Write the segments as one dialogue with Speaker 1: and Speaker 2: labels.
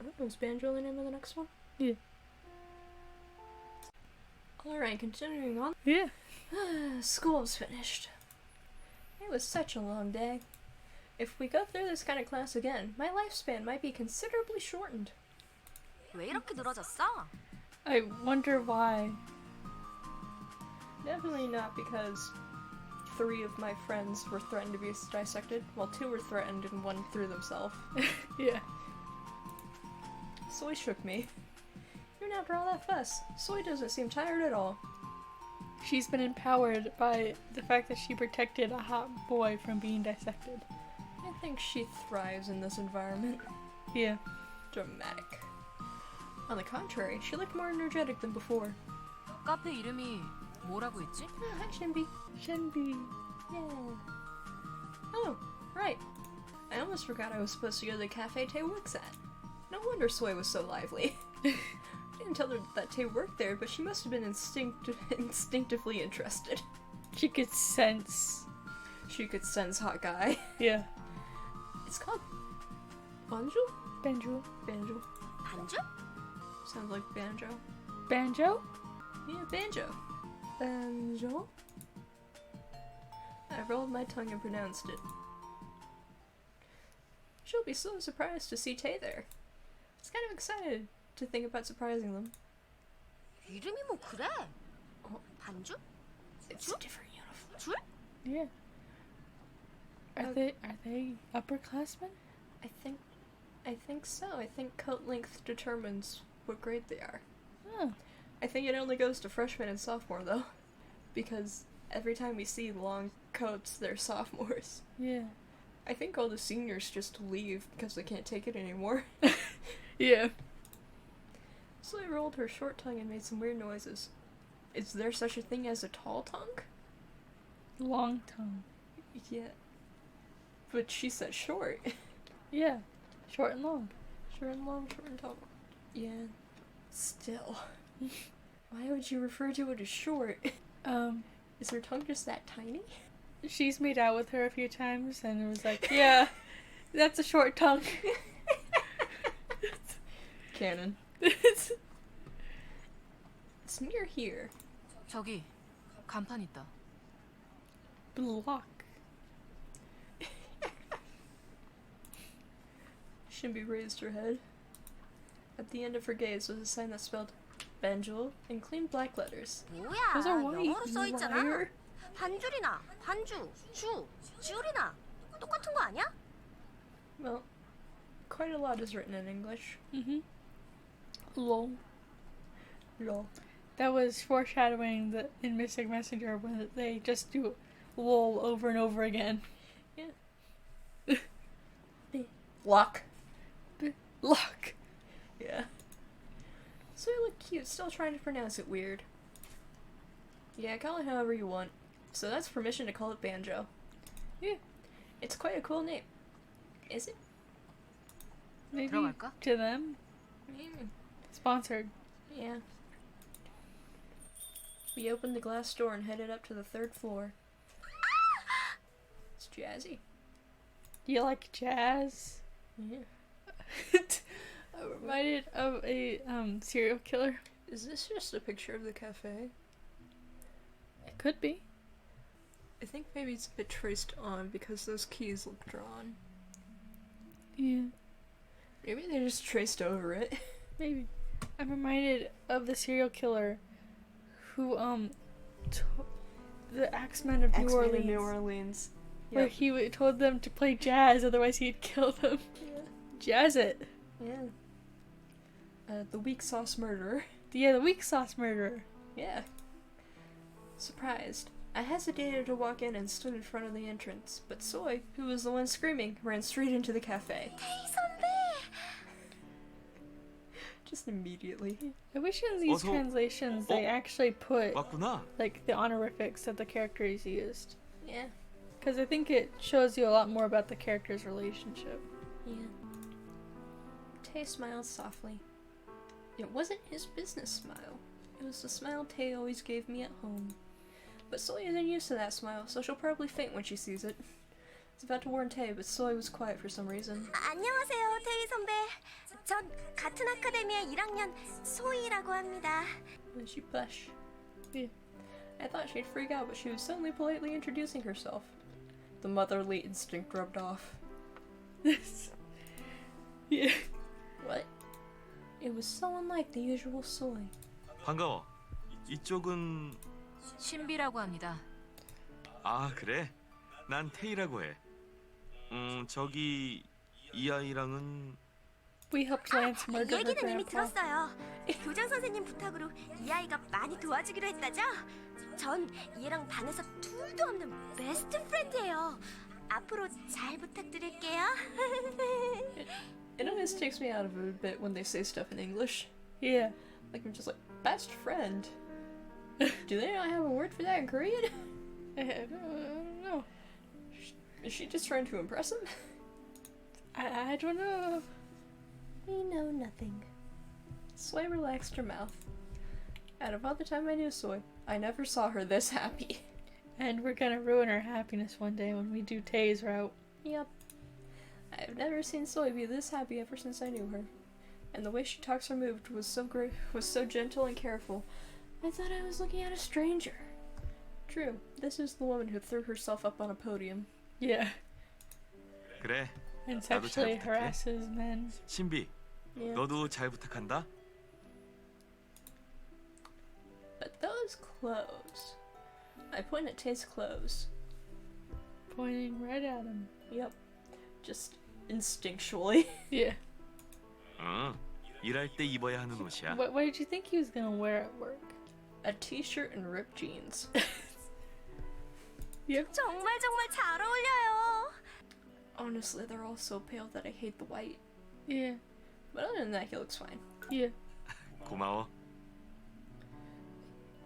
Speaker 1: Oh, is Banjo the name of the next one?
Speaker 2: Yeah.
Speaker 1: Alright, continuing on.
Speaker 2: Yeah.
Speaker 1: School's finished. It was such a long day. If we go through this kind of class again, my lifespan might be considerably shortened.
Speaker 3: 왜 이렇게 늘어졌어?
Speaker 2: I wonder why.
Speaker 1: Definitely not because 3 of my friends were threatened to be dissected. Well, 2 were threatened and 1 threw themselves.
Speaker 2: Yeah.
Speaker 1: Soy shook me. Even after all that fuss, Soy doesn't seem tired at all.
Speaker 2: She's been empowered by the fact that she protected a hot boy from being dissected.
Speaker 1: I think she thrives in this environment.
Speaker 2: Yeah.
Speaker 1: Dramatic. On the contrary, she looked more energetic than before.
Speaker 3: 카페 이름이 뭐라고 했지?
Speaker 1: Oh, hi, Shinbi.
Speaker 2: Shinbi.
Speaker 1: Yeah. Oh, right. I almost forgot I was supposed to go to the cafe Tay works at. No wonder Soy was so lively. I didn't tell her that Tay worked there, but she must have been instinctively interested.
Speaker 2: She could sense.
Speaker 1: She could sense hot guy.
Speaker 2: Yeah.
Speaker 1: It's called Banjul?
Speaker 2: Banjul.
Speaker 1: Banjul.
Speaker 3: 반주?
Speaker 1: Sounds like banjo.
Speaker 2: Banjo?
Speaker 1: Yeah, banjo. Banjo? I rolled my tongue and pronounced it. She'll be so surprised to see Tay there. I was kind of excited to think about surprising them.
Speaker 3: 이름이 뭐 그래?
Speaker 1: Oh.
Speaker 3: 반주?
Speaker 1: It's a different uniform.
Speaker 3: 줄?
Speaker 2: Yeah. Are they upperclassmen?
Speaker 1: I think so. I think coat length determines what grade they are.
Speaker 2: Oh.
Speaker 1: I think it only goes to freshman and sophomore though. Because every time we see long coats, they're sophomores.
Speaker 2: Yeah.
Speaker 1: I think all the seniors just leave because they can't take it anymore.
Speaker 2: Yeah.
Speaker 1: So I rolled her short tongue and made some weird noises. Is there such a thing as a tall tongue?
Speaker 2: Long tongue.
Speaker 1: Yeah. But she said short.
Speaker 2: Yeah. Short and long.
Speaker 1: Short and long, short and tall. Yeah. Still. Why would you refer to it as short? Is her tongue just that tiny?
Speaker 2: She's made out with her a few times and it was like, yeah, that's a short tongue.
Speaker 1: Canon.
Speaker 2: It's
Speaker 1: near here.
Speaker 3: 저기 간판 있다.
Speaker 2: block.
Speaker 1: Shinbi raised her head. At the end of her gaze was a sign that spelled Banjul in clean black letters.
Speaker 3: 뭐야?
Speaker 2: Those are white.
Speaker 3: 영어로 써 있잖아.
Speaker 1: Liar.
Speaker 3: 반줄이나 반주, 주, 지울이나 똑같은 거 아니야?
Speaker 1: Well, quite a lot is written in English.
Speaker 2: Mm-hmm. Lol.
Speaker 1: Lol.
Speaker 2: That was foreshadowing that in Mystic Messenger when they just do lol over and over again.
Speaker 1: Yeah. Lock.
Speaker 2: Lock.
Speaker 1: Yeah. So you look cute, still trying to pronounce it weird. Yeah, call it however you want. So that's permission to call it Banjo.
Speaker 2: Yeah.
Speaker 1: It's quite a cool name. Is it?
Speaker 2: Maybe
Speaker 3: 들어갈까?
Speaker 2: to them. Sponsored.
Speaker 1: Yeah. We opened the glass door and headed up to the 3rd floor. It's jazzy.
Speaker 2: You like jazz?
Speaker 1: Yeah.
Speaker 2: I'm reminded of a serial killer.
Speaker 1: Is this just a picture of the cafe?
Speaker 2: It could be.
Speaker 1: I think maybe it's a bit traced on because those keys look drawn.
Speaker 2: Yeah.
Speaker 1: Maybe they just traced over it.
Speaker 2: Maybe. I'm reminded of the serial killer who the Axemen of New Orleans.
Speaker 1: New Orleans.
Speaker 2: Where
Speaker 1: Yep.
Speaker 2: he told them to play jazz, otherwise he'd kill them.
Speaker 1: Yeah.
Speaker 2: Jazz it.
Speaker 1: Yeah. The weak sauce murderer.
Speaker 2: Yeah, the weak sauce murderer.
Speaker 1: Yeah. Surprised. I hesitated to walk in and stood in front of the entrance, but Soy, who was the one screaming, ran straight into the cafe.
Speaker 3: 테이 선배.
Speaker 1: Just immediately.
Speaker 2: I wish in these
Speaker 4: Also-
Speaker 2: translations they actually put
Speaker 4: 왔구나.
Speaker 2: like the honorifics that the characters used.
Speaker 1: Yeah.
Speaker 2: Because I think it shows you a lot more about the characters' relationship.
Speaker 1: Yeah. Tay smiled softly. It wasn't his business smile. It was the smile Tay always gave me at home. But Soy isn't used to that smile, so she'll probably faint when she sees it. He's about to warn Tay, but Soy was quiet for some reason.
Speaker 3: 안녕하세요, 태희 선배. 전 같은 아카데미의 1학년 소희라고 합니다.
Speaker 1: And she blushed.
Speaker 2: Yeah.
Speaker 1: I thought she'd freak out, but she was suddenly politely introducing herself. The motherly instinct rubbed off.
Speaker 2: Yeah.
Speaker 1: What? It was so unlike the usual Soy.
Speaker 4: 반가워. 이쪽은
Speaker 5: 신비라고 합니다.
Speaker 4: 아 그래? 난 태희라고 해. 저기 이 아이랑은
Speaker 2: We helped Lance murder her
Speaker 3: 얘기는 이미
Speaker 2: grandpa.
Speaker 3: 들었어요. 교장 선생님 부탁으로 이 아이가 많이 도와주기로 했다죠? 전 얘랑 반에서 둘도 없는 베스트 프렌드예요. 앞으로 잘 부탁드릴게요.
Speaker 1: It always takes me out of it a bit when they say stuff in English.
Speaker 2: Yeah.
Speaker 1: Like, I'm just like, best friend. Do they not have a word for that in Korean?
Speaker 2: I don't know.
Speaker 1: Is she just trying to impress him?
Speaker 2: I don't know.
Speaker 1: We know nothing. Soy relaxed her mouth. Out of all the time I knew Soy, I never saw her this happy.
Speaker 2: And we're gonna ruin her happiness one day when we do Tay's route.
Speaker 1: Yep. I've never seen Soy be this happy ever since I knew her. And the way she talks or moved was so great, was so gentle and careful. I thought I was looking at a stranger. True, this is the woman who threw herself up on a podium.
Speaker 2: Yeah.
Speaker 4: 그래.
Speaker 2: And
Speaker 4: 나도 잘
Speaker 2: sexually
Speaker 4: 부탁해.
Speaker 2: harasses men.
Speaker 4: 신비.
Speaker 1: Yeah.
Speaker 4: 너도 잘 부탁한다.
Speaker 1: But those clothes. I point at Tay's clothes.
Speaker 2: Pointing right at him.
Speaker 1: Yep. Just instinctually.
Speaker 2: Yeah.
Speaker 4: 일할 때 입어야 하는 옷이야.
Speaker 2: What did you think he was gonna wear at work?
Speaker 1: A t-shirt and ripped jeans.
Speaker 2: Yep.
Speaker 3: 정말 잘 어울려요.
Speaker 1: Honestly, they're all so pale that I hate the white.
Speaker 2: Yeah.
Speaker 1: But other than that, he looks fine.
Speaker 2: Yeah.
Speaker 4: 고마워.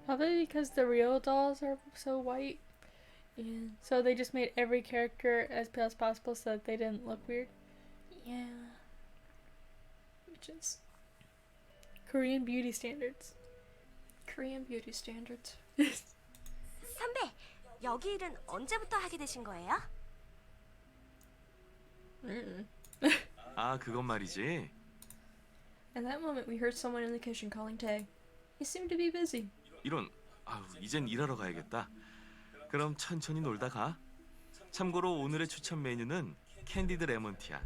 Speaker 2: Probably because the real dolls are so white.
Speaker 1: Yeah.
Speaker 2: So they just made every character as pale as possible so that they didn't look weird.
Speaker 1: Yeah. Which is
Speaker 2: Korean beauty standards.
Speaker 1: Korean beauty standards.
Speaker 3: 선배, 여기 일은 언제부터 하게 되신 거예요?
Speaker 4: 아 그건 말이지.
Speaker 1: At that moment, we heard someone in the kitchen calling Tay. He seemed to be busy.
Speaker 4: 이런. 이젠 일하러 가야겠다. 그럼 천천히 놀다 가. 참고로 오늘의 추천 메뉴는 캔디드 레몬티야.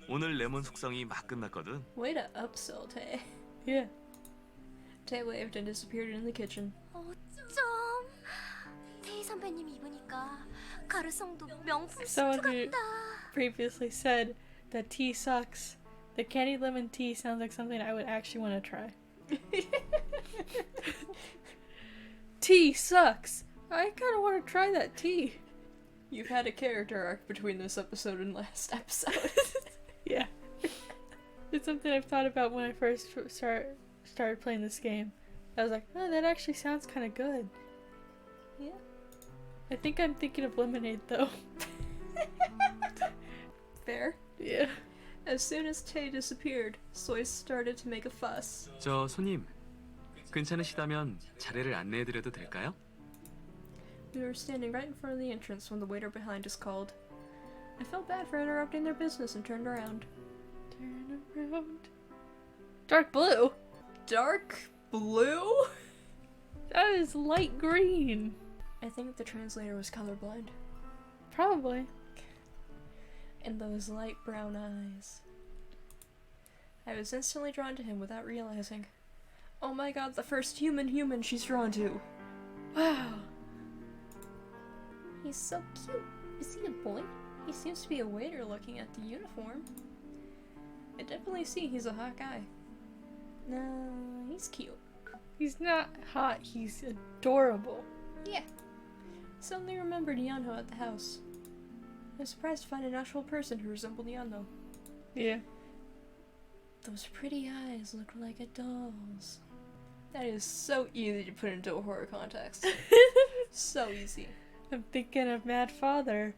Speaker 4: 오늘 레몬 숙성이 막 끝났거든.
Speaker 1: Way to upsell Tay.
Speaker 2: Yeah.
Speaker 1: Tay waved and disappeared in the kitchen.
Speaker 3: 어쩜 태희 선배님 입으니까 가르송도 명품
Speaker 2: Someone
Speaker 3: 수트
Speaker 2: who
Speaker 3: 같다.
Speaker 2: previously said that tea sucks. The candy lemon tea sounds like something I would actually want to try. Tea sucks. I kind of want to try that tea.
Speaker 1: You've had a character arc between this episode and last episode.
Speaker 2: Yeah. It's something I've thought about when I first started playing this game. I was like, oh, that actually sounds kind of good.
Speaker 1: Yeah.
Speaker 2: I think I'm thinking of lemonade though.
Speaker 1: Fair.
Speaker 2: Yeah.
Speaker 1: As soon as Tay disappeared, Soy started to make a fuss.
Speaker 6: 저 손님, 괜찮으시다면 자리를 안내해드려도 될까요?
Speaker 1: We were standing right in front of the entrance when the waiter behind us called. I felt bad for interrupting their business and turned around.
Speaker 2: Turn around. Dark blue?
Speaker 1: Dark blue?
Speaker 2: That is light green.
Speaker 1: I think the translator was colorblind.
Speaker 2: Probably.
Speaker 1: And those light brown eyes. I was instantly drawn to him without realizing. Oh my god, the first human she's drawn to.
Speaker 2: Wow.
Speaker 1: He's so cute. Is he a boy? He seems to be a waiter looking at the uniform. I definitely see he's a hot guy. No, he's cute.
Speaker 2: He's not hot, he's adorable.
Speaker 1: Yeah. Suddenly remembered Yanho at the house. I was surprised to find an actual person who resembled Yanho.
Speaker 2: Yeah.
Speaker 1: Those pretty eyes look like a doll's. That is so easy to put into a horror context. So easy.
Speaker 2: I'm thinking of Mad Father.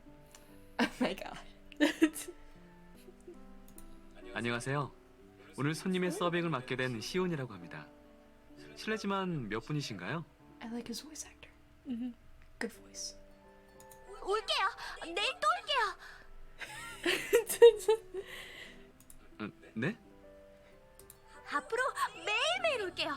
Speaker 1: Oh my god.
Speaker 6: 안녕하세요. 오늘 손님의 서빙을 맡게 된 시온이라고 합니다. 실례지만 몇 분이신가요?
Speaker 1: I like his voice actor.
Speaker 2: Mhm.
Speaker 1: Good voice.
Speaker 3: 올게요. 내일 또 올게요.
Speaker 6: 네?
Speaker 3: 앞으로 매일매일 올게요.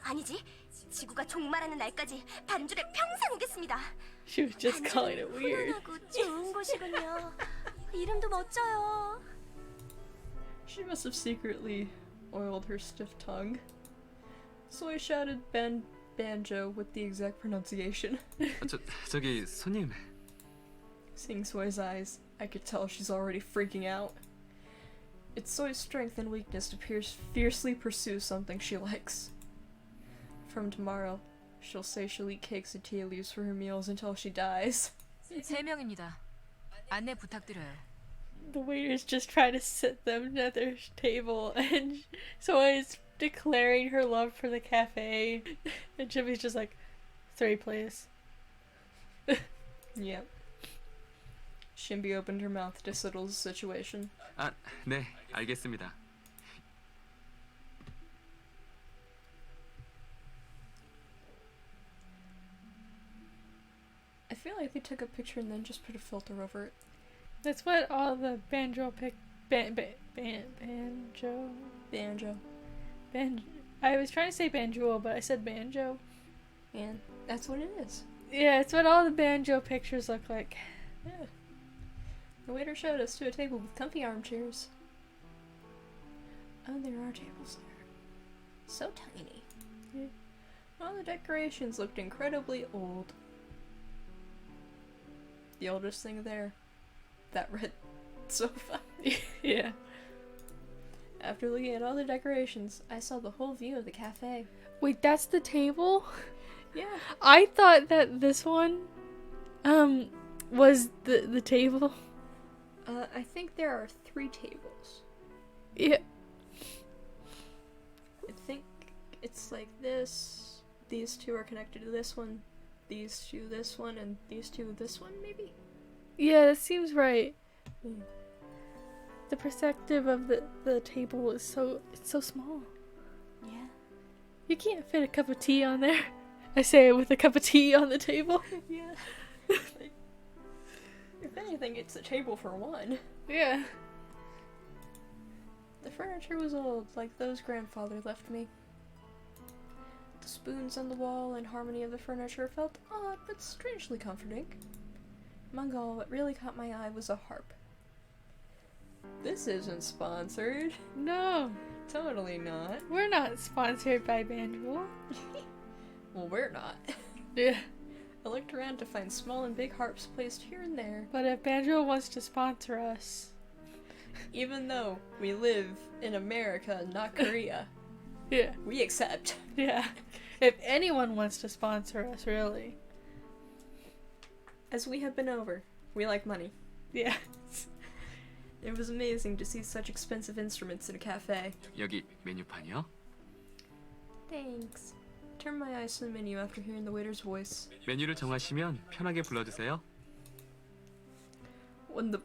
Speaker 3: 아니지, 지구가 종말하는 날까지 반줄에 평생 오겠습니다.
Speaker 2: She was just calling it weird.
Speaker 3: 훈훈하고 좋은 곳이군요. 이름도 멋져요.
Speaker 1: She must have secretly oiled her stiff tongue. Soy shouted Banjo with the exact pronunciation.
Speaker 6: 저기 손님.
Speaker 1: Seeing Soy's eyes, I could tell she's already freaking out. It's Soy's strength and weakness to fiercely pursue something she likes. From tomorrow, she'll say she'll eat cakes and tea leaves for her meals until she dies.
Speaker 5: 3명입니다. 안내 부탁드려요.
Speaker 2: The waiters just try to sit them at their table, and Soy's declaring her love for the cafe, and Jimmy's just like, 3 please.
Speaker 1: Yep. Shimby opened her mouth to settle the situation.
Speaker 6: 아, 네, 알겠습니다.
Speaker 1: I feel like they took a picture and then just put a filter over it.
Speaker 2: That's what all the Banjo Banjo. I was trying to say Banjul, but I said Banjo.
Speaker 1: And that's what it is.
Speaker 2: Yeah, it's what all the Banjo pictures look like.
Speaker 1: Yeah. The waiter showed us to a table with comfy armchairs. Oh, there are tables there. So tiny.
Speaker 2: Yeah.
Speaker 1: All the decorations looked incredibly old. The oldest thing there, that red sofa.
Speaker 2: Yeah.
Speaker 1: After looking at all the decorations, I saw the whole view of the cafe.
Speaker 2: Wait, that's the table?
Speaker 1: Yeah.
Speaker 2: I thought that this one, was the table.
Speaker 1: I think there are 3 tables.
Speaker 2: Yeah.
Speaker 1: I think it's like this. These 2 are connected to this one. These 2 this one, and these 2 this one, maybe?
Speaker 2: Yeah, that seems right.
Speaker 1: Mm.
Speaker 2: The perspective of the table is it's so small.
Speaker 1: Yeah.
Speaker 2: You can't fit a cup of tea on there. I say it with a cup of tea on the table.
Speaker 1: Yeah. Like, if anything, it's a table for one.
Speaker 2: Yeah.
Speaker 1: The furniture was old, like those grandfather left me. The spoons on the wall and harmony of the furniture felt odd but strangely comforting. Among all, what really caught my eye was a harp. This isn't sponsored.
Speaker 2: No,
Speaker 1: Totally not.
Speaker 2: we're not sponsored by Banjul.
Speaker 1: Well, we're not.
Speaker 2: Yeah.
Speaker 1: I looked around to find small and big harps placed here and there.
Speaker 2: But if Banjul wants to sponsor us,
Speaker 1: Even though we live in America, not Korea,
Speaker 2: yeah,
Speaker 1: we accept.
Speaker 2: yeah. If anyone wants to sponsor us, really,
Speaker 1: As we have been over, we like money.
Speaker 2: yeah.
Speaker 1: It was amazing to see such expensive instruments in a cafe.
Speaker 6: 여기 메뉴판이요?
Speaker 1: Thanks. Turned my eyes to the menu after hearing the waiter's voice.
Speaker 6: 메뉴를 정하시면 편하게 불러주세요.
Speaker 1: When the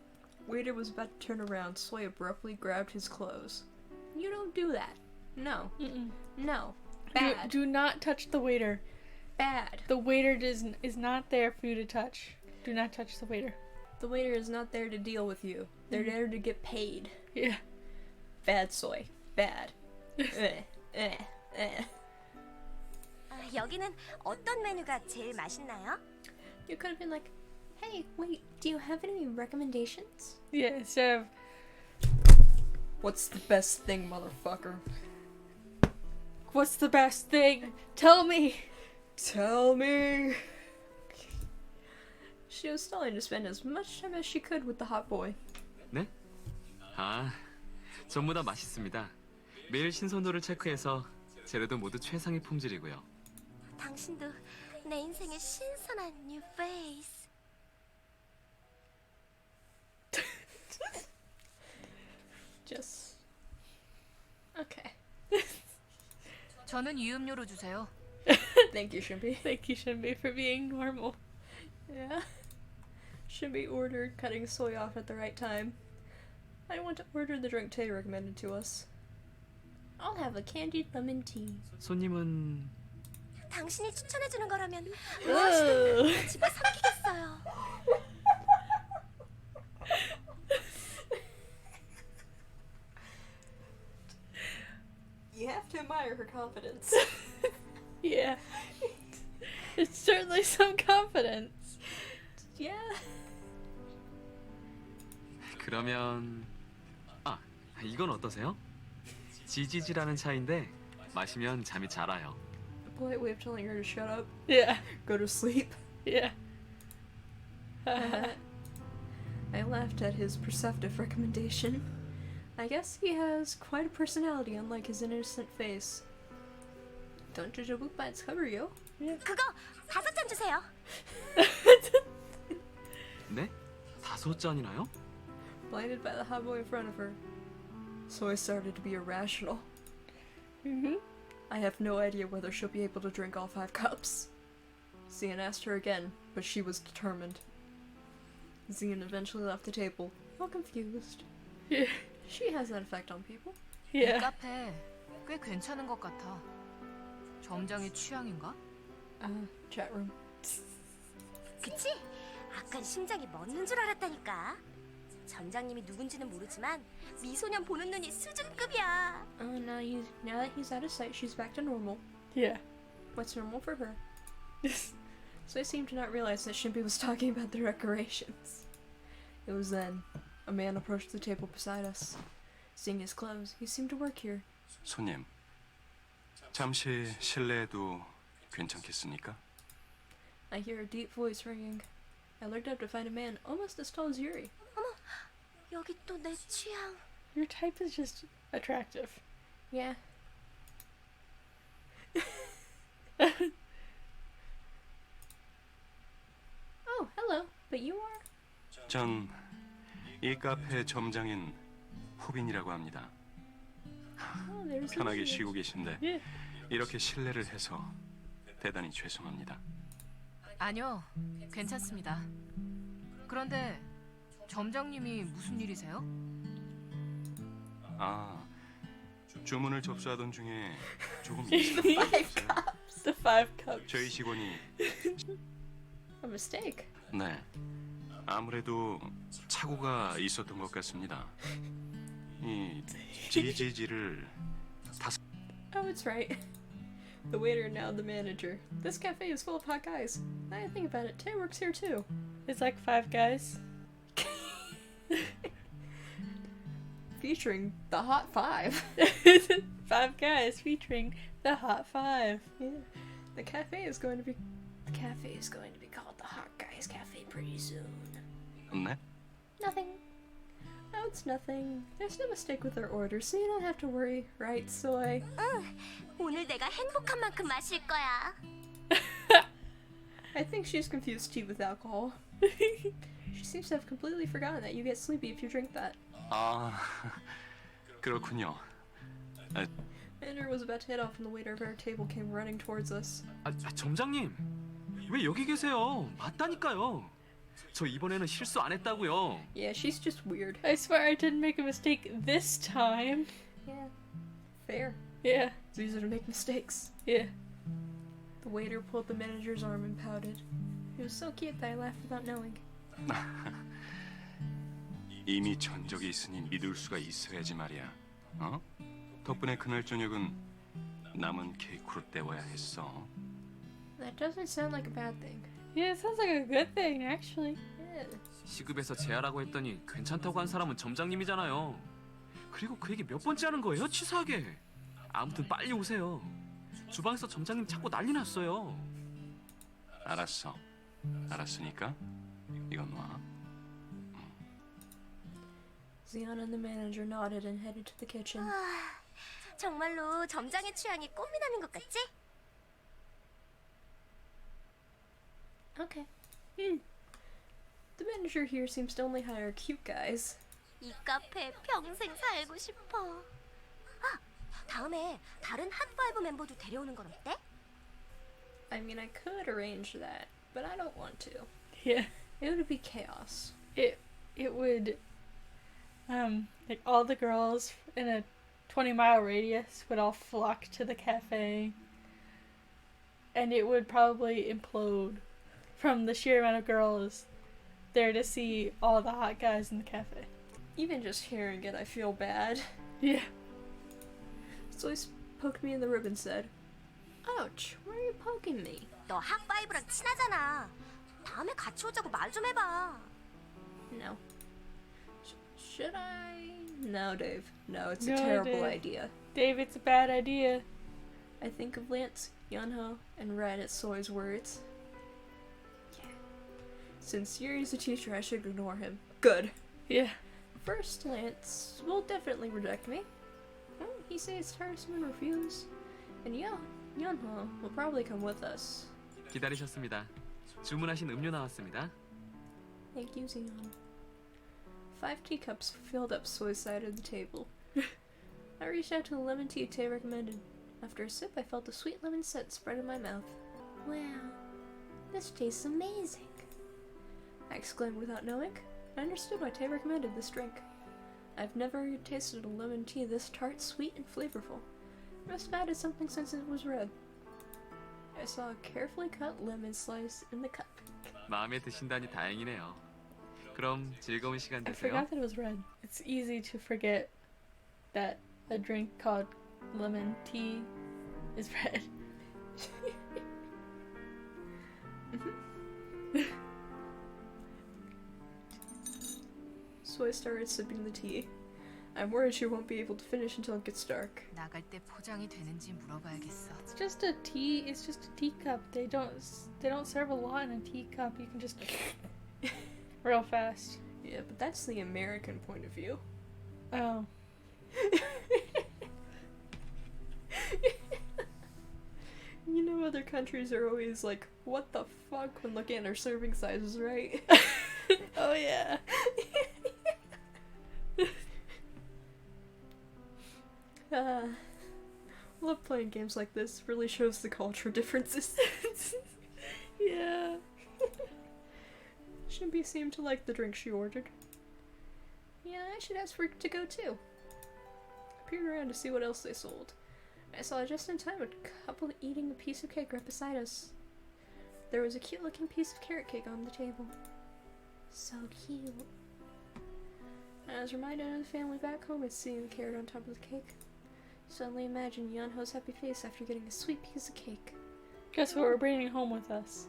Speaker 1: waiter was about to turn around, Soy abruptly grabbed his clothes. You don't do that. No.
Speaker 2: Mm-mm.
Speaker 1: No. Bad.
Speaker 2: Do not touch the waiter.
Speaker 1: Bad.
Speaker 2: The waiter is not there for you to touch. Do not touch the waiter.
Speaker 1: The waiter is not there to deal with you. They're there to get paid.
Speaker 2: Yeah.
Speaker 1: Bad Soy. Bad. eh.
Speaker 3: 여기는 어떤 메뉴가 제일 맛있나요?
Speaker 1: You could have been like, hey, wait, do you have any recommendations?
Speaker 2: Yeah, instead of,
Speaker 1: What's the best thing, motherfucker?
Speaker 2: what's the best thing? Tell me!
Speaker 1: Tell me! She was starting to spend as much time as she could with the hot boy.
Speaker 6: 네? 아, 전부 다 맛있습니다. 매일 신선도를 체크해서 재료도 모두 최상의 품질이고요.
Speaker 3: 당신도 내 인생의 신선한 뉴 페이스.
Speaker 1: Just... Okay.
Speaker 5: 저는 유음료로 주세요.
Speaker 1: Thank you, Shimby.
Speaker 2: Thank you, Shinbi, for being normal.
Speaker 1: Yeah. Shimby ordered, cutting Soy off at the right time. I want to order the drink Tay recommended to us. I'll have a candied lemon tea.
Speaker 6: 손님은
Speaker 3: 당신이 추천해주는 거라면
Speaker 2: Ugh.
Speaker 3: 집어 삼키겠어요.
Speaker 1: You have to admire her confidence.
Speaker 2: Yeah. It's certainly some confidence.
Speaker 1: Yeah.
Speaker 6: 그러면 이건 어떠세요? 지지지라는 차인데 마시면 잠이 잘 와요.
Speaker 1: A polite way of telling her to shut up.
Speaker 2: Yeah.
Speaker 1: Go to sleep.
Speaker 2: Yeah.
Speaker 1: I laughed at his perceptive recommendation. I guess he has quite a personality, unlike his innocent face. Don't judge a book by its cover, yo.
Speaker 3: 그거 5잔 주세요.
Speaker 6: 네? 5잔이나요?
Speaker 1: Blinded by the hot boy in front of her. So I started to be irrational.
Speaker 2: Mm-hmm.
Speaker 1: I have no idea whether she'll be able to drink all 5 cups. Zian asked her again, but she was determined. Zian eventually left the table, all confused.
Speaker 2: Yeah.
Speaker 1: She has that effect on people.
Speaker 5: 이
Speaker 2: Yeah.
Speaker 5: 카페 꽤 괜찮은 것 같아. 점장의 취향인가?
Speaker 1: Chat room.
Speaker 3: 그치? 아깐 심장이 멎는 줄 알았다니까. 점장님이 누군지는 모르지만 미소년 보는 눈이 수준급이야.
Speaker 1: Now that he's out of sight, she's back to normal.
Speaker 2: Yeah.
Speaker 1: What's normal for her? So I seemed to not realize that Shimpy was talking about the decorations. It was then a man approached the table beside us. Seeing his clothes, he seemed to work here.
Speaker 7: 손님, 잠시 실례해도 괜찮겠습니까?
Speaker 1: I hear a deep voice ringing. I looked up to find a man almost as tall as Yuri.
Speaker 3: 여기 또 내 취향.
Speaker 2: Your type is just attractive.
Speaker 1: Yeah. Oh, hello. But you are?
Speaker 7: 전 이 카페 점장인 후빈이라고 합니다.
Speaker 1: Oh, there's
Speaker 7: 편하게
Speaker 1: Lucy.
Speaker 7: 쉬고 계신데
Speaker 2: Yeah.
Speaker 7: 이렇게 실례를 해서 대단히 죄송합니다.
Speaker 5: 아니요, 괜찮습니다. 그런데 점장님이 무슨 일이세요?
Speaker 7: 주문을 접수하던 중에 조금 이상한 일이 있어요.
Speaker 2: The 5 cups.
Speaker 7: 저희 직원이
Speaker 1: A mistake.
Speaker 7: 네, 아무래도 착오가 있었던 것 같습니다. 이 지지지를
Speaker 1: Oh, it's right. The waiter and now the manager. This cafe is full of hot guys. Now I think about it, Tay works here too.
Speaker 2: It's like 5 guys.
Speaker 1: Featuring the Hot 5.
Speaker 2: 5 guys featuring the Hot 5.
Speaker 1: Yeah. The cafe is going to be called the Hot Guys Cafe pretty soon.
Speaker 7: 네?
Speaker 1: Nothing. Oh, it's nothing. There's no mistake with our order, so you don't have to worry, right, Soy?
Speaker 3: 응. 오늘 내가 행복한 만큼 마실 거야.
Speaker 1: I think she's confused tea with alcohol. She seems to have completely forgotten that you get sleepy if you drink that.
Speaker 7: 그렇군요.
Speaker 1: Andrew was about to head off when the waiter of our table came running towards us.
Speaker 6: 점장님, 왜 여기 계세요? 맞다니까요. 저 이번에는 실수 안 했다고요.
Speaker 1: Yeah, she's just weird.
Speaker 2: I swear I didn't make a mistake this time.
Speaker 1: Yeah. Fair.
Speaker 2: Yeah.
Speaker 1: It's easy to make mistakes.
Speaker 2: Yeah.
Speaker 1: The waiter pulled the manager's arm and pouted. It was so cute that I laughed without knowing.
Speaker 7: 이미 전적이 있으니 믿을 수가 있어야지 말이야. 덕분에 그날 저녁은 남은 케이크로 때워야 했어.
Speaker 1: That doesn't sound like a bad thing.
Speaker 2: Yeah, it sounds like a good thing, actually.
Speaker 1: Yeah.
Speaker 6: 시급에서 제하라고 했더니 괜찮다고 한 사람은 점장님이잖아요. 그리고 그 얘기 몇 번째 하는 거예요? 치사하게. 아무튼 빨리 오세요. 주방에서 점장님 찾고 난리 났어요.
Speaker 7: 알았어. 알았으니까 이건 놔.
Speaker 1: Zion and the manager nodded and headed to the kitchen.
Speaker 3: 정말로 점장의 취향이 꽃미남인 것 같지?
Speaker 1: Okay. The manager here seems to only hire cute guys.
Speaker 3: 이 카페에 평생 살고 싶어. 다음에 다른 핫5 멤버도 데려오는 건 어때?
Speaker 1: I mean, I could arrange that, but I don't want to.
Speaker 2: Yeah.
Speaker 1: It would be chaos.
Speaker 2: It would like all the girls in a 20-mile radius would all flock to the cafe, and it would probably implode from the sheer amount of girls there to see all the hot guys in the cafe.
Speaker 1: Even just hearing it, I feel bad.
Speaker 2: Yeah.
Speaker 1: So I poked me in the rib and said, "Ouch, why are you poking me?"
Speaker 3: 너 학파이브랑 친하잖아. 다음에 같이 오자고 말 좀 해봐.
Speaker 1: No. Should I? No, Dave. No, it's
Speaker 2: No,
Speaker 1: a terrible
Speaker 2: Dave.
Speaker 1: idea.
Speaker 2: Dave, it's a bad idea.
Speaker 1: I think of Lance, Yunho, and Red at Soy's words. Yeah. Since Yuri's a teacher, I should ignore him. Good.
Speaker 2: Yeah.
Speaker 1: First, Lance will definitely reject me. Well, he says Tarsum and refuse. And Yunho will probably come with us.
Speaker 6: 기다리셨습니다. 주문하신 음료 나왔습니다.
Speaker 1: Thank you, Xenon. 5 teacups filled up Soy's side of the table. I reached out to the lemon tea Tay recommended. After a sip, I felt the sweet lemon scent spread in my mouth. Wow, this tastes amazing! I exclaimed without knowing. I understood why Tay recommended this drink. I've never tasted a lemon tea this tart, sweet, and flavorful. It must have added something since it was red. I saw a carefully cut lemon slice in the cup.
Speaker 6: 마음에 드신다니 다행이네요. 그럼 즐거운 시간
Speaker 2: I
Speaker 6: 되세요.
Speaker 2: forgot that it was red. It's easy to forget that a drink called lemon tea is red.
Speaker 1: Soy started sipping the tea. I'm worried she won't be able to finish until it gets dark.
Speaker 5: 나갈 때 포장이 되는지 물어봐야겠어.
Speaker 2: It's just a tea. It's just a teacup. They don't serve a lot in a teacup. You can just real fast.
Speaker 1: Yeah, but that's the American point of view.
Speaker 2: Oh.
Speaker 1: You know, other countries are always like, what the fuck when looking at our serving sizes, right?
Speaker 2: Oh yeah.
Speaker 1: Love playing games like this. Really shows the cultural differences.
Speaker 2: Yeah.
Speaker 1: Shimby seemed to like the drink she ordered. Yeah, I should ask for it to go too. I peered around to see what else they sold. I saw just in time a couple eating a piece of cake right beside us. There was a cute looking piece of carrot cake on the table. So cute. I was reminded of the family back home and seeing the carrot on top of the cake. Suddenly imagined Yunho's happy face after getting a sweet piece of cake.
Speaker 2: Guess what we're bringing home with us?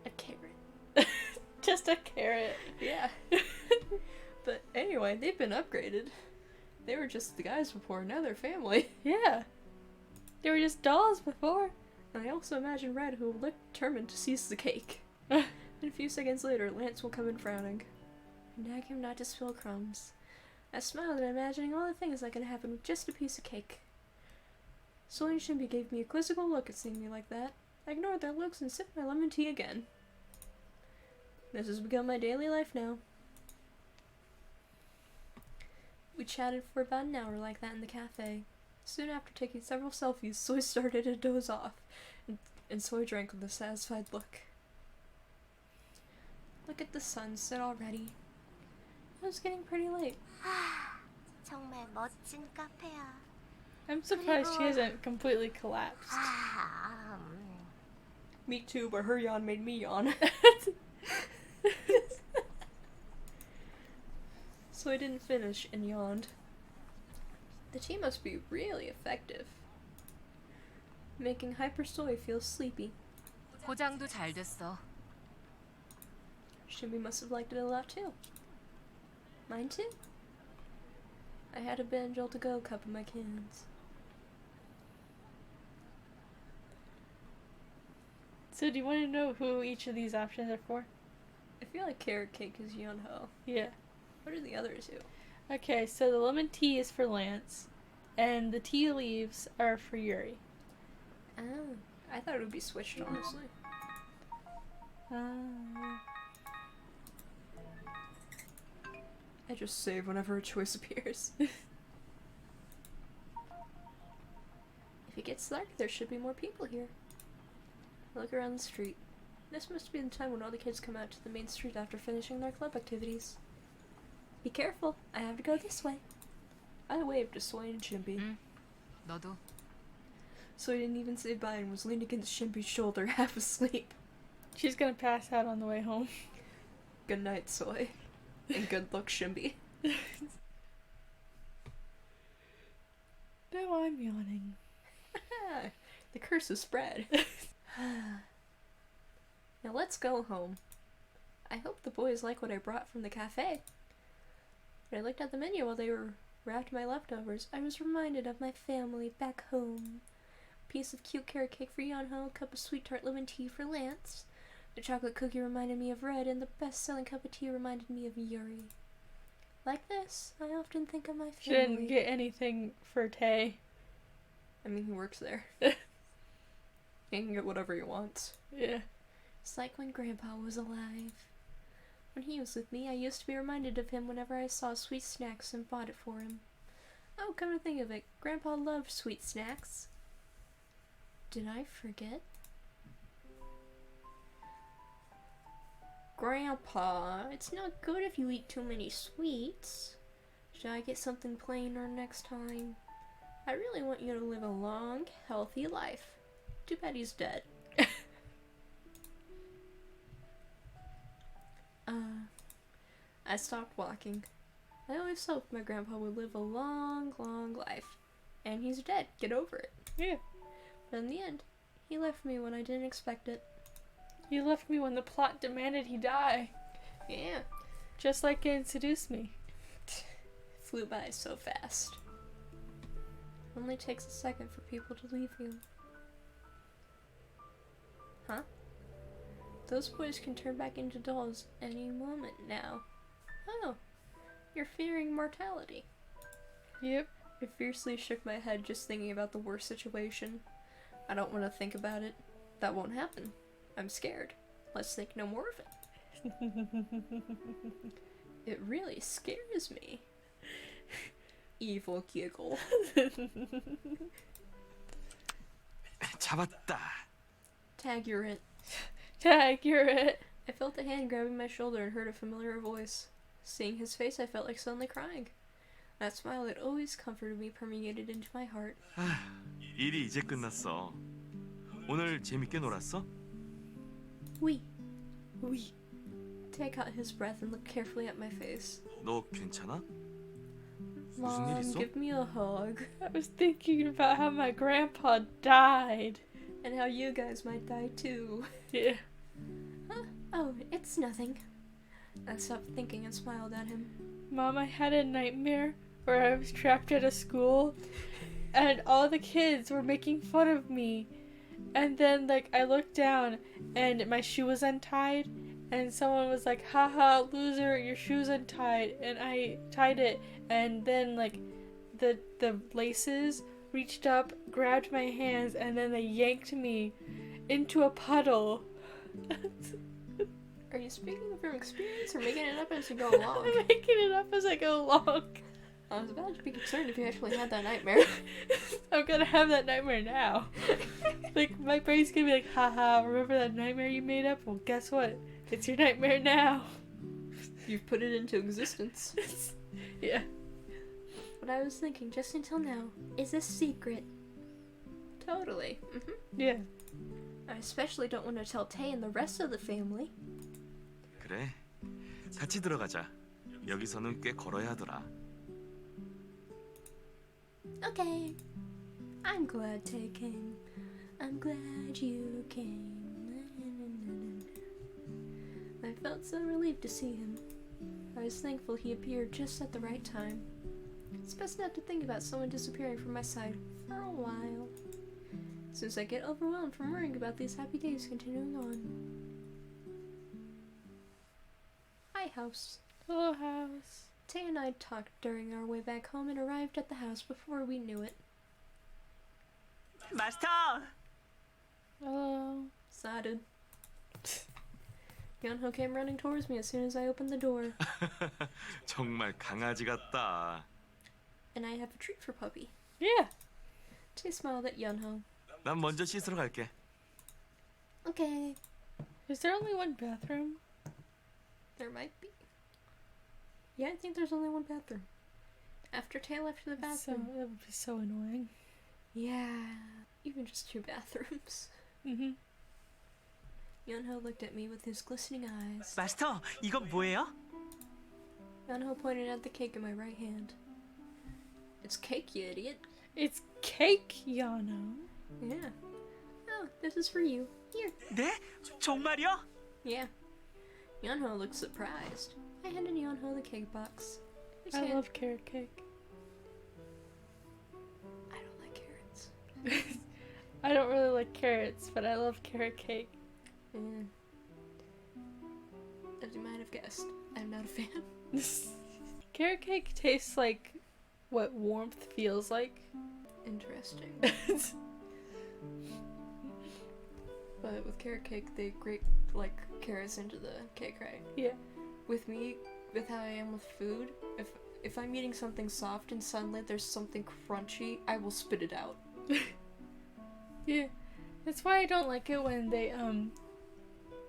Speaker 1: A carrot.
Speaker 2: Just a carrot.
Speaker 1: Yeah. But anyway, they've been upgraded. They were just the guys before, now they're family.
Speaker 2: Yeah. They were just dolls before.
Speaker 1: And I also imagine Red, who will look determined to seize the cake. And a few seconds later, Lance will come in frowning. Nag him not to spill crumbs. I smiled at imagining all the things that could happen with just a piece of cake. Soy and Shimby gave me a quizzical look at seeing me like that. I ignored their looks and sipped my lemon tea again. This has become my daily life now. We chatted for about an hour like that in the cafe. Soon after taking several selfies, Soy started to doze off, and Soy drank with a satisfied look. Look at the sunset already. It was getting pretty late.
Speaker 3: 정말 멋진 카페야.
Speaker 2: I'm surprised she hasn't completely collapsed.
Speaker 1: Me too, but her yawn made me yawn. So I didn't finish and yawned. The tea must be really effective, making Hyper Soy feel sleepy.
Speaker 5: 포장도 잘 됐어.
Speaker 1: Shimmy must have liked it a lot too. Mine too. I had a Banjul to-go cup in my cans.
Speaker 2: So do you want to know who each of these options are for?
Speaker 1: I feel like carrot cake is Yunho.
Speaker 2: Yeah.
Speaker 1: What are the other two?
Speaker 2: Okay, so the lemon tea is for Lance, and the tea leaves are for Yuri.
Speaker 1: Oh, I thought it would be switched, honestly. I just save whenever a choice appears. If it gets dark, there should be more people here. I look around the street. This must be the time when all the kids come out to the main street after finishing their club activities. Be careful, I have to go this way. I waved to Soy and Shimby.
Speaker 5: 너도.
Speaker 1: Soy didn't even say bye and was leaning against Shimby's shoulder, half asleep.
Speaker 2: She's gonna pass out on the way home.
Speaker 1: Good night, Soy. And good luck, Shimby.
Speaker 2: Now I'm yawning.
Speaker 1: The curse is spread. Now let's go home. I hope the boys like what I brought from the cafe. When I looked at the menu while they were wrapped my leftovers, I was reminded of my family back home. A piece of cute carrot cake for Yonho, a cup of sweet tart lemon tea for Lance. The chocolate cookie reminded me of Red, and the best-selling cup of tea reminded me of Yuri. Like this, I often think of my
Speaker 2: She
Speaker 1: family.
Speaker 2: didn't get anything for Tay.
Speaker 1: I mean, he works there. He can get whatever he wants.
Speaker 2: Yeah.
Speaker 1: It's like when Grandpa was alive. When he was with me, I used to be reminded of him whenever I saw sweet snacks and bought it for him. Oh, come to think of it, Grandpa loved sweet snacks. Did I forget? Grandpa, it's not good if you eat too many sweets. Should I get something plainer next time? I really want you to live a long, healthy life. Too bad he's dead. I stopped walking. I always hoped my grandpa would live a long, long life. And he's dead. Get over it.
Speaker 2: Yeah.
Speaker 1: But in the end, he left me when I didn't expect it.
Speaker 2: You left me when the plot demanded he die.
Speaker 1: Yeah.
Speaker 2: Just like in Seduce Me.
Speaker 1: Flew by so fast. Only takes a second for people to leave you. Huh? Those boys can turn back into dolls any moment now. Oh, you're fearing mortality.
Speaker 2: Yep.
Speaker 1: I fiercely shook my head just thinking about the worst situation. I don't want to think about it. That won't happen. I'm scared. Let's think no more of it. It really scares me. Evil giggle.
Speaker 4: 잡았다.
Speaker 1: Tag, you're it.
Speaker 2: Tag, you're it.
Speaker 1: I felt a hand grabbing my shoulder and heard a familiar voice. Seeing his face, I felt like suddenly crying. That smile that always comforted me permeated into my heart.
Speaker 4: 일이 이제 끝났어. 오늘 재밌게 놀았어?
Speaker 1: Oui. Oui. Tay caught his breath and looked carefully at my face.
Speaker 4: 너 괜찮아? 무슨 일
Speaker 1: Mom,
Speaker 4: 있어?
Speaker 1: give me a hug.
Speaker 2: I was thinking about how my grandpa died.
Speaker 1: And how you guys might die too.
Speaker 2: Yeah.
Speaker 1: Huh? Oh, it's nothing. I stopped thinking and smiled at him.
Speaker 2: Mom, I had a nightmare where I was trapped at a school and all the kids were making fun of me. And then, like, I looked down and my shoe was untied and someone was like, haha, loser, your shoe's untied. And I tied it and then, like, the laces reached up, grabbed my hands, and then they yanked me into a puddle.
Speaker 1: Are you speaking from experience or making it up as you go along?
Speaker 2: I'm making it up as I go along.
Speaker 1: I was about to be concerned if you actually had that nightmare.
Speaker 2: I'm gonna have that nightmare now. Like, my brain's gonna be like, haha, remember that nightmare you made up? Well, guess what? It's your nightmare now.
Speaker 1: You've put it into existence.
Speaker 2: Yeah.
Speaker 1: What I was thinking just until now is a secret. Totally.
Speaker 2: Yeah.
Speaker 1: I especially don't want to tell Tay and the rest of the family.
Speaker 4: 그래. 같이 들어가자. 여기서는 꽤 걸어야 하더라.
Speaker 1: Okay. I'm glad Tay came. I'm glad you came. I felt so relieved to see him. I was thankful he appeared just at the right time. It's best not to think about someone disappearing from my side for a while, since I get overwhelmed from worrying about these happy days continuing on. Hi, house.
Speaker 2: Hello, house.
Speaker 1: Tay and I talked during our way back home and arrived at the house before we knew it.
Speaker 8: 마스터!
Speaker 2: Hello.
Speaker 1: Excited. Yonho came running towards me as soon as I opened the door.
Speaker 4: 정말 강아지 같다.
Speaker 1: And I have a treat for Puppy.
Speaker 2: Yeah.
Speaker 1: Tay smiled at Yonho.
Speaker 4: 난 먼저 씻으러 갈게.
Speaker 1: Okay.
Speaker 2: Is there only one bathroom?
Speaker 1: There might be. Yeah, I think there's only one bathroom. After Tay left the bathroom.
Speaker 2: That would be so annoying.
Speaker 1: Yeah. Even just 2 bathrooms.
Speaker 2: Mm-hmm.
Speaker 1: Yonho looked at me with his glistening eyes.
Speaker 8: 마스터, 이건 뭐예요?
Speaker 1: Yonho pointed at the cake in my right hand. It's cake, you idiot.
Speaker 2: It's cake, Yano.
Speaker 1: Yeah. Oh, this is for you. Here.
Speaker 8: 네? 정말요?
Speaker 1: Yeah. Yonho looks surprised. I handed Yonho the cake box.
Speaker 2: I love carrot cake.
Speaker 1: I don't like carrots.
Speaker 2: I don't really like carrots, but I love carrot cake.
Speaker 1: Mm. As you might have guessed, I'm not a fan.
Speaker 2: Carrot cake tastes like what warmth feels like.
Speaker 1: Interesting. But with carrot cake, they grate like carrots into the cake, right?
Speaker 2: Yeah.
Speaker 1: With me, with how I am with food, if I'm eating something soft and suddenly there's something crunchy, I will spit it out.
Speaker 2: Yeah. That's why I don't like it when they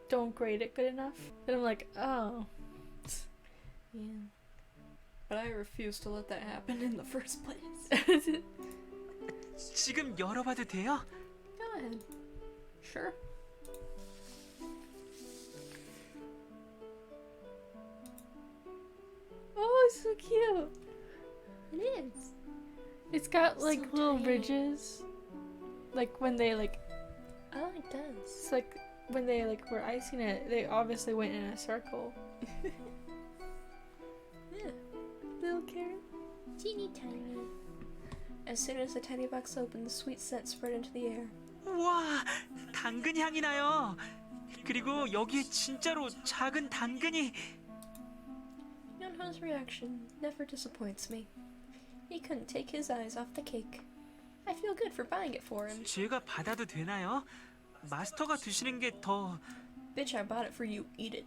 Speaker 2: don't grate it good enough. Then I'm like, oh.
Speaker 1: Yeah. But I refuse to let that happen in the first place.
Speaker 8: 지금 열어봐도 돼요?
Speaker 1: Go ahead. Sure.
Speaker 2: Oh, it's so cute.
Speaker 1: It is.
Speaker 2: It's got like
Speaker 1: So
Speaker 2: little
Speaker 1: tiny.
Speaker 2: ridges. Like when they like,
Speaker 1: Oh, it does.
Speaker 2: it's like when they like were icing it, they obviously went in a circle.
Speaker 1: Yeah.
Speaker 2: Little carrot.
Speaker 1: Teeny tiny. As soon as the tiny box opened, the sweet scent spread into the air.
Speaker 8: 우와, 당근 향이 나요. 그리고 여기에 진짜로 작은 당근이.
Speaker 1: Yonho's reaction never disappoints me. He couldn't take his eyes off the cake. I feel good for buying it for him.
Speaker 8: 제가 받아도 되나요? 마스터가 드시는 게 더...
Speaker 1: Bitch, I bought it for you. Eat it.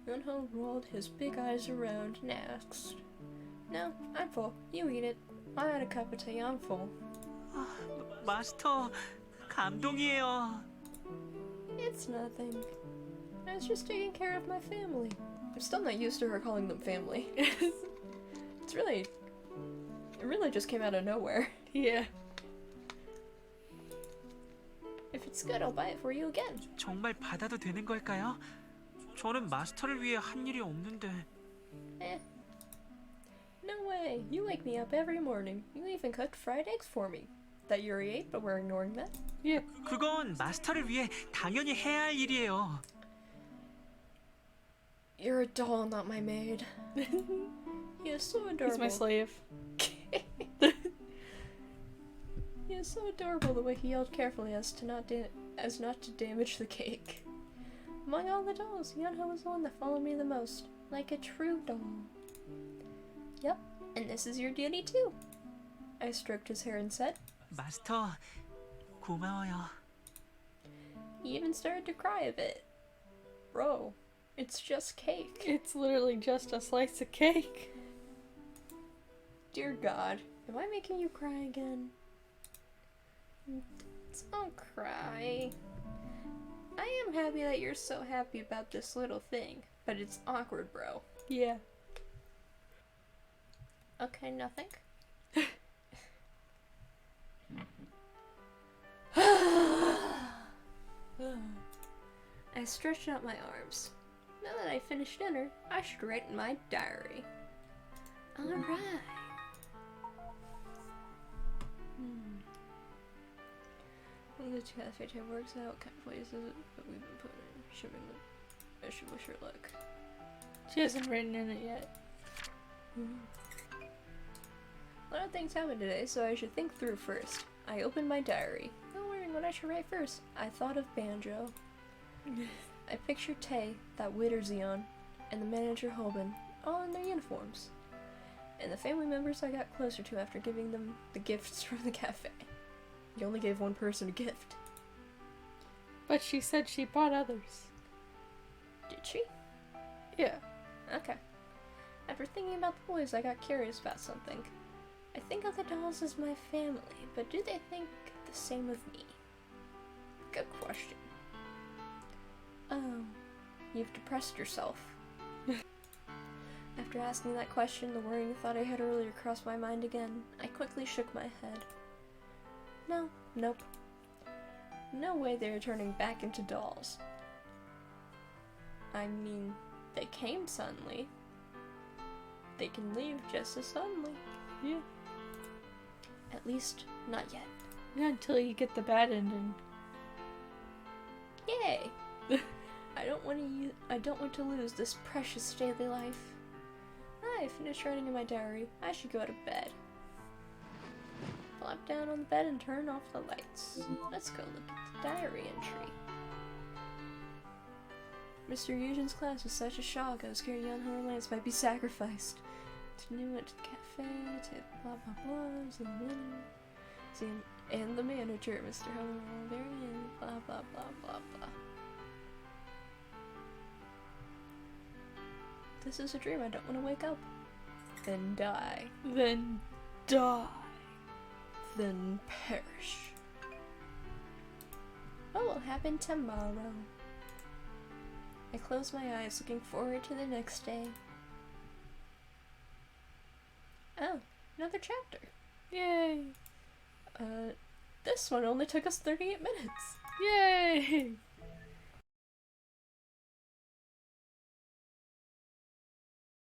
Speaker 1: Yonho rolled his big eyes around and asked, No, I'm full. You eat it. I had a cup of tea. I'm full.
Speaker 8: 마스터, 감동이에요.
Speaker 1: It's nothing. I was just taking care of my family. I'm still not used to her calling them family. It really just came out of nowhere.
Speaker 2: Yeah.
Speaker 1: If it's good, I'll buy it for you again.
Speaker 8: 정말 받아도 되는 걸까요? 저는 마스터를 위해 한 일이 없는데.
Speaker 1: Eh. No way. You wake me up every morning. You even cooked fried eggs for me. That Yuri ate, but we're ignoring that.
Speaker 2: Yeah.
Speaker 8: 그건 마스터를 위해 당연히 해야 할 일이에요.
Speaker 1: You're a doll, not my maid. He is so adorable.
Speaker 2: He's my slave.
Speaker 1: He is so adorable the way he yelled carefully as not to damage the cake. Among all the dolls, Yonho was the one that followed me the most, like a true doll. Yep, and this is your duty too. I stroked his hair and said.
Speaker 8: 마스터, 고마워요.
Speaker 1: He even started to cry a bit. Bro, it's just cake.
Speaker 2: It's literally just a slice of cake.
Speaker 1: Dear God, am I making you cry again? Don't cry. I am happy that you're so happy about this little thing, but it's awkward, bro.
Speaker 2: Yeah.
Speaker 1: Okay, nothing. I stretched out my arms. Now that I finished dinner, I should write in my diary. Alright. When the cafe table works out, what kind of place is it that we've been putting in? I should wish her luck.
Speaker 2: She hasn't written in it yet.
Speaker 1: A lot of things happened today, so I should think through first. I opened my diary. Not wondering what I should write first. I thought of Banjo. I pictured Tay, that waiter Zeon, and the manager Hoban, all in their uniforms. And the family members I got closer to after giving them the gifts from the cafe. You only gave one person a gift.
Speaker 2: But she said she bought others.
Speaker 1: Did she?
Speaker 2: Yeah.
Speaker 1: Okay. After thinking about the boys, I got curious about something. I think of the dolls as my family, but do they think the same of me? Good question. Oh, you've depressed yourself. After asking that question, the worrying thought I had earlier crossed my mind again. I quickly shook my head. No, nope. No way they're turning back into dolls. I mean, they came suddenly. They can leave just as suddenly.
Speaker 2: Yeah.
Speaker 1: At least, not yet.
Speaker 2: Not until you get the bad ending.
Speaker 1: Yay! I don't want to lose this precious daily life. I finished writing in my diary. I should go to bed. Plop down on the bed and turn off the lights. Let's go look at the diary entry. Mr. Eugen's class was such a shock. I was scared young Lance might be sacrificed. Continue went to the cafe to blah blah blah. And the manager, Mr. Helen, very end. Blah blah blah blah blah. This is a dream. I don't want to wake up. Then die.
Speaker 2: Then die.
Speaker 1: Then perish. What will happen tomorrow? I close my eyes, looking forward to the next day. Oh, another chapter.
Speaker 2: Yay!
Speaker 1: This one only took us 38 minutes.
Speaker 2: Yay!